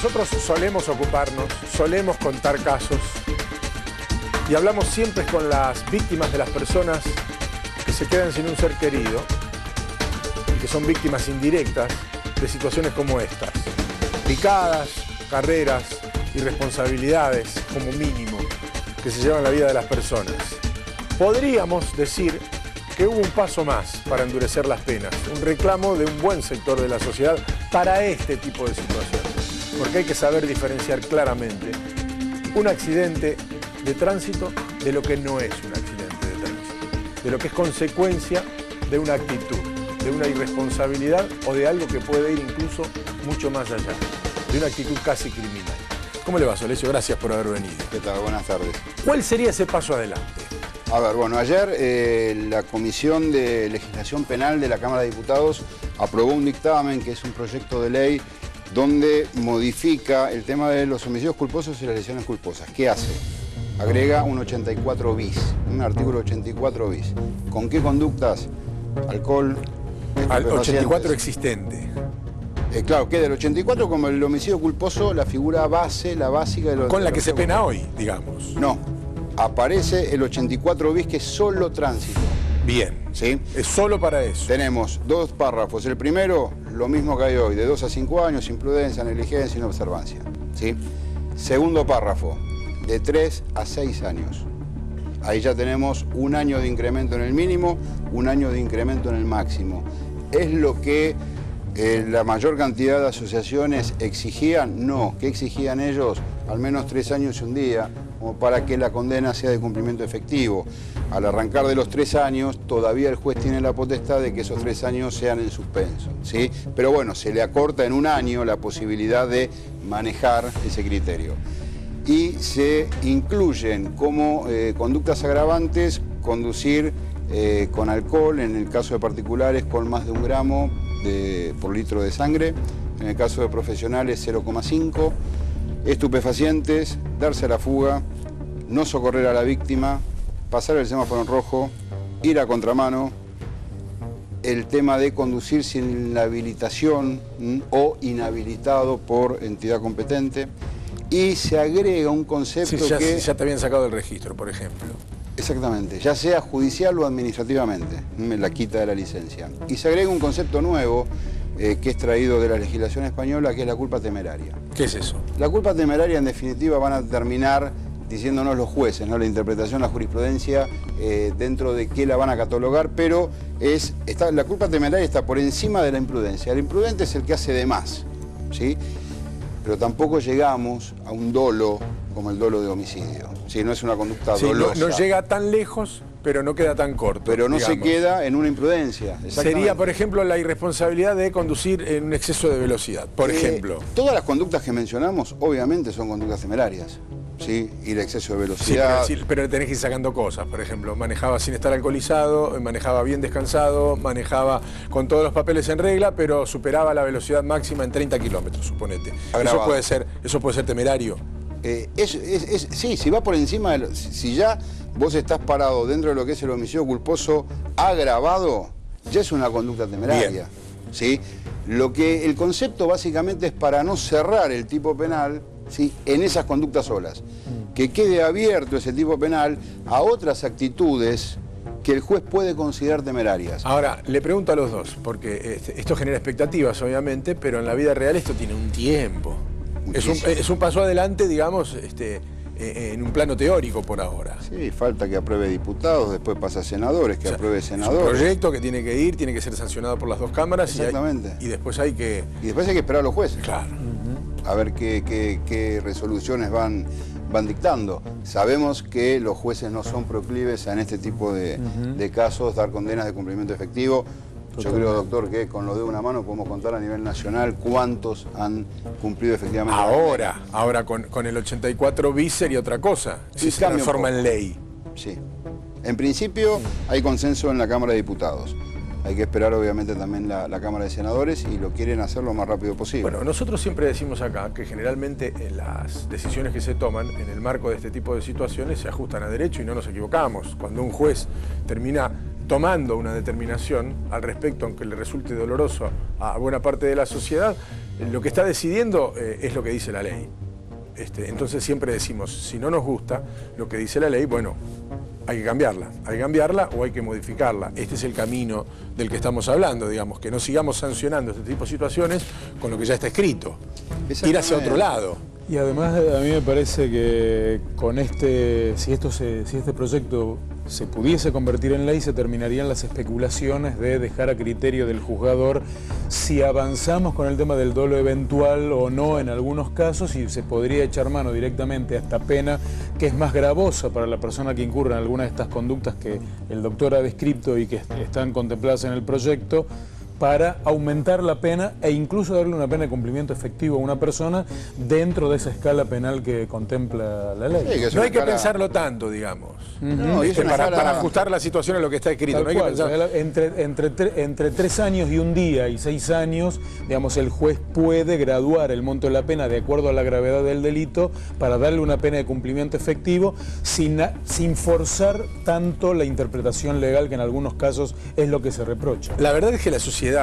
nosotros solemos ocuparnos, solemos contar casos y hablamos siempre con las víctimas de las personas que se quedan sin un ser querido y que son víctimas indirectas de situaciones como estas. Picadas, carreras, irresponsabilidades, como mínimo, que se llevan la vida de las personas. Podríamos decir que hubo un paso más para endurecer las penas, un reclamo de un buen sector de la sociedad para este tipo de situaciones. Porque hay que saber diferenciar claramente un accidente de tránsito de lo que no es un accidente de tránsito, de lo que es consecuencia de una actitud, de una irresponsabilidad o de algo que puede ir incluso mucho más allá, de una actitud casi criminal. ¿Cómo le va, Solesio? Gracias por haber venido. ¿Qué tal? Buenas tardes. ¿Cuál sería ese paso adelante? A ver, bueno, ayer la Comisión de Legislación Penal de la Cámara de Diputados aprobó un dictamen que es un proyecto de ley donde modifica el tema de los homicidios culposos y las lesiones culposas. ¿Qué hace? Agrega un 84 bis, un artículo 84 bis. ¿Con qué conductas? Alcohol, Al 84 existente. Claro, queda el 84 como el homicidio culposo, la figura base, la básica de lo Con la que se pena hoy, digamos. No, aparece el 84 bis que es solo tránsito. Bien, ¿Sí? es solo para eso. Tenemos dos párrafos. El primero, lo mismo que hay hoy, de 2 a 5 años, imprudencia, negligencia, inobservancia. ¿Sí? Segundo párrafo, de 3 a 6 años. Ahí ya tenemos un año de incremento en el mínimo, un año de incremento en el máximo. ¿Es lo que la mayor cantidad de asociaciones exigían? No. ¿Qué exigían ellos? Al menos 3 años y un día, como para que la condena sea de cumplimiento efectivo. Al arrancar de los 3 años, todavía el juez tiene la potestad de que esos 3 años sean en suspenso, ¿sí? Pero bueno, se le acorta en un año la posibilidad de manejar ese criterio. Y se incluyen como conductas agravantes conducir con alcohol, en el caso de particulares con más de 1 gramo por litro de sangre, en el caso de profesionales 0,5, estupefacientes, darse a la fuga, no socorrer a la víctima, pasar el semáforo en rojo, ir a contramano, el tema de conducir sin la habilitación o inhabilitado por entidad competente, y se agrega un concepto Sí, que... ya te habían sacado del registro, por ejemplo. Exactamente, ya sea judicial o administrativamente, la quita de la licencia. Y se agrega un concepto nuevo que es traído de la legislación española, que es la culpa temeraria. ¿Qué es eso? La culpa temeraria, en definitiva, van a terminar diciéndonos los jueces, ¿no? La interpretación, la jurisprudencia, dentro de qué la van a catalogar, pero la culpa temeraria está por encima de la imprudencia. El imprudente es el que hace de más, ¿sí? Pero tampoco llegamos a un dolo como el dolo de homicidio. ¿Sí? No es una conducta dolosa. No llega tan lejos, pero no queda tan corto. Pero no digamos. se queda en una imprudencia. Sería, por ejemplo, la irresponsabilidad de conducir en un exceso de velocidad, por ejemplo. Todas las conductas que mencionamos, obviamente, son conductas temerarias. ¿Sí? Ir a exceso de velocidad. Sí, pero tenés que ir sacando cosas. Por ejemplo, manejaba sin estar alcoholizado, manejaba bien descansado, manejaba con todos los papeles en regla, pero superaba la velocidad máxima en 30 kilómetros, suponete. Eso puede ser temerario. Sí, si va por encima, si ya vos estás parado dentro de lo que es el homicidio culposo agravado, ya es una conducta temeraria. ¿Sí? El concepto básicamente es para no cerrar el tipo penal, ¿sí? En esas conductas solas. Que quede abierto ese tipo penal a otras actitudes que el juez puede considerar temerarias. Ahora, le pregunto a los dos, porque esto genera expectativas, obviamente, pero en la vida real esto tiene un tiempo. Es un paso adelante, digamos, en un plano teórico por ahora. Sí, falta que apruebe diputados, después pasa a senadores, que apruebe senadores. Es un proyecto que tiene que ir, tiene que ser sancionado por las dos cámaras. Exactamente. Y después hay que... Y después hay que esperar a los jueces. Claro. A ver qué resoluciones van dictando. Sabemos que los jueces no son proclives a en este tipo de casos dar condenas de cumplimiento efectivo. Yo creo, doctor, que con lo de una mano podemos contar a nivel nacional cuántos han cumplido efectivamente. Ahora con el 84 bis sería otra cosa, si se transforma en ley. Sí. En principio hay consenso en la Cámara de Diputados. Hay que esperar obviamente también la Cámara de Senadores y lo quieren hacer lo más rápido posible. Bueno, nosotros siempre decimos acá que generalmente las decisiones que se toman en el marco de este tipo de situaciones se ajustan a derecho y no nos equivocamos. Cuando un juez termina tomando una determinación al respecto, aunque le resulte doloroso a buena parte de la sociedad, lo que está decidiendo es lo que dice la ley. Entonces siempre decimos, si no nos gusta lo que dice la ley, bueno, hay que cambiarla o hay que modificarla. Este es el camino del que estamos hablando, digamos, que no sigamos sancionando este tipo de situaciones con lo que ya está escrito, ir hacia otro lado. Y además a mí me parece que con si este proyecto se pudiese convertir en ley, se terminarían las especulaciones de dejar a criterio del juzgador si avanzamos con el tema del dolo eventual o no en algunos casos, y se podría echar mano directamente a esta pena que es más gravosa para la persona que incurra en alguna de estas conductas que el doctor ha descrito y que están contempladas en el proyecto, para aumentar la pena e incluso darle una pena de cumplimiento efectivo a una persona dentro de esa escala penal que contempla la ley. Sí, no hay que pensarlo tanto, digamos. Para ajustar la situación a lo que está escrito. No hay que pensar... entre 3 años y 1 día y 6 años, digamos, el juez puede graduar el monto de la pena de acuerdo a la gravedad del delito para darle una pena de cumplimiento efectivo sin forzar tanto la interpretación legal, que en algunos casos es lo que se reprocha. La verdad es que la sociedad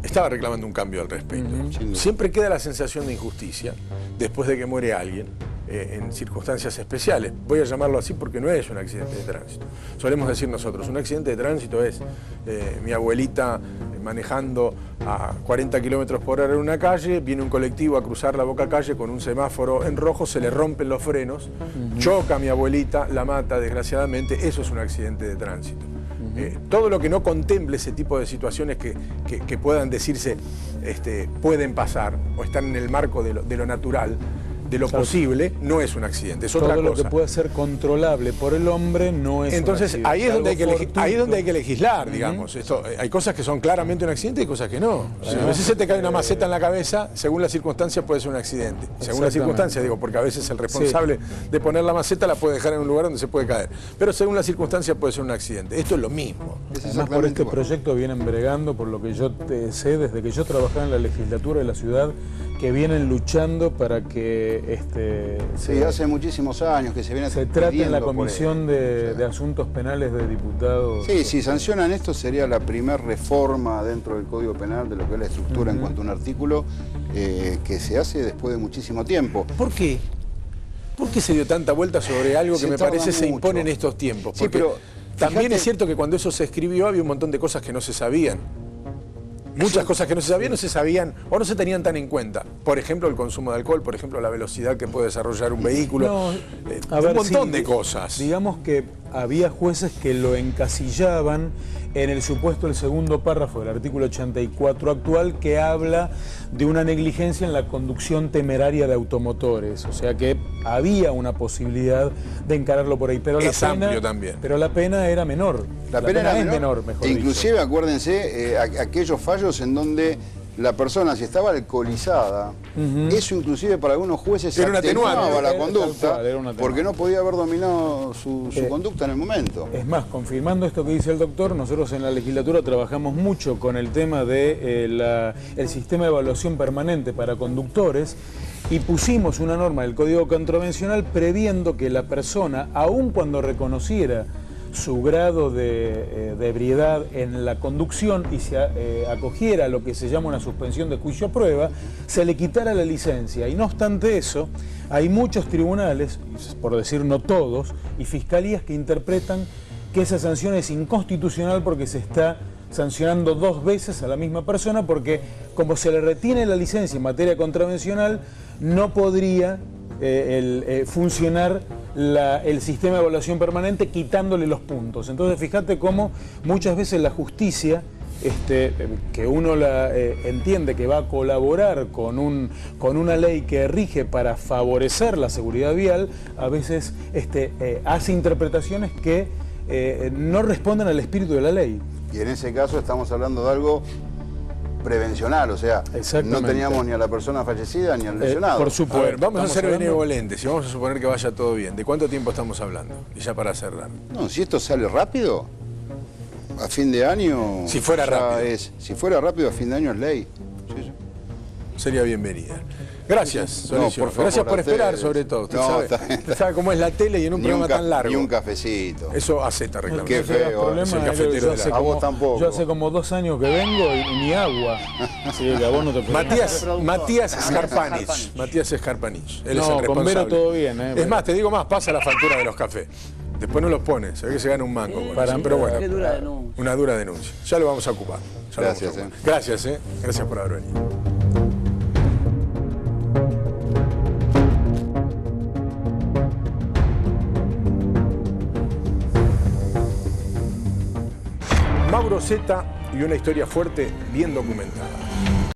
estaba reclamando un cambio al respecto. Siempre queda la sensación de injusticia después de que muere alguien en circunstancias especiales. Voy a llamarlo así porque no es un accidente de tránsito. Solemos decir nosotros, un accidente de tránsito es mi abuelita manejando a 40 kilómetros por hora en una calle, viene un colectivo a cruzar la boca calle con un semáforo en rojo, se le rompen los frenos, choca a mi abuelita, la mata desgraciadamente, eso es un accidente de tránsito. Todo lo que no contemple ese tipo de situaciones que puedan decirse pueden pasar o están en el marco de lo natural, de lo posible, no es un accidente, es otra cosa. Todo lo que pueda ser controlable por el hombre no es Entonces, un accidente. Ahí es donde hay que legislar, digamos. Hay cosas que son claramente un accidente y cosas que no. A veces se te cae una maceta en la cabeza, según las circunstancias puede ser un accidente. Según las circunstancias, digo, porque a veces el responsable de poner la maceta la puede dejar en un lugar donde se puede caer. Pero según las circunstancias puede ser un accidente. Esto es lo mismo. Además, por este proyecto vienen bregando, por lo que yo sé, desde que yo trabajaba en la legislatura de la ciudad, que vienen luchando para que hace muchísimos años que se viene trate en la Comisión de Asuntos Penales de Diputados. Sí, si sancionan esto sería la primera reforma dentro del Código Penal de lo que es la estructura en cuanto a un artículo que se hace después de muchísimo tiempo. ¿Por qué? ¿Por qué se dio tanta vuelta sobre algo que me parece se impone en estos tiempos? Porque también es cierto que cuando eso se escribió había un montón de cosas que no se sabían. Muchas cosas que no se sabían o no se tenían tan en cuenta. Por ejemplo, el consumo de alcohol, por ejemplo, la velocidad que puede desarrollar un vehículo. Un montón de cosas. Digamos que había jueces que lo encasillaban en el supuesto del segundo párrafo del artículo 84 actual, que habla de una negligencia en la conducción temeraria de automotores. O sea que había una posibilidad de encararlo por ahí. Pero es amplio también. Pero la pena era menor. La pena es menor, mejor dicho. Inclusive, acuérdense, aquellos fallos en donde la persona, si estaba alcoholizada, eso inclusive para algunos jueces atenuaba la conducta, porque no podía haber dominado su conducta en el momento. Es más, confirmando esto que dice el doctor, nosotros en la legislatura trabajamos mucho con el tema de el sistema de evaluación permanente para conductores, y pusimos una norma del Código Contravencional previendo que la persona, aun cuando reconociera su grado de ebriedad en la conducción y se acogiera a lo que se llama una suspensión de juicio a prueba, se le quitara la licencia. Y no obstante eso, hay muchos tribunales, por decir no todos, y fiscalías que interpretan que esa sanción es inconstitucional porque se está sancionando 2 veces a la misma persona, porque como se le retiene la licencia en materia contravencional, no podría funcionar el sistema de evaluación permanente quitándole los puntos. Entonces fíjate cómo muchas veces la justicia, que uno entiende que va a colaborar con una ley que rige para favorecer la seguridad vial, a veces hace interpretaciones que no responden al espíritu de la ley. Y en ese caso estamos hablando de algo prevencional, o sea, no teníamos ni a la persona fallecida ni al lesionado. Por supuesto. A ver, vamos a ser benevolentes y vamos a suponer que vaya todo bien. ¿De cuánto tiempo estamos hablando? Y ya para cerrar. No, si esto sale rápido, a fin de año... Si fuera rápido. Si fuera rápido, a fin de año es ley. sería bienvenida. Gracias, Solicio. por favor, Gracias por esperar, ustedes. sobre todo. Usted No, sabe, está bien. usted sabe cómo es la tele y en un programa tan largo. Ni un cafecito. Eso AZ reclama. Qué Ese era el feo, problema, es el es que cafetero yo de la- hace A vos como- tampoco. Yo hace como 2 años que vengo y ni agua. Sí, que a vos no te Matías Scarpanich. Matías Scarpanich. Él es No, el con responsable. Vero todo bien, Es más, te digo más, pasa la factura de los cafés. Después no los pone, se ve que se gana un mango. con Para eso, mí, pero Qué bueno, dura denuncia. una dura denuncia. Ya lo vamos a ocupar. Ya lo vamos a Gracias, ocupar. Gracias, Gracias por haber venido. Mauro Zeta y una historia fuerte bien documentada.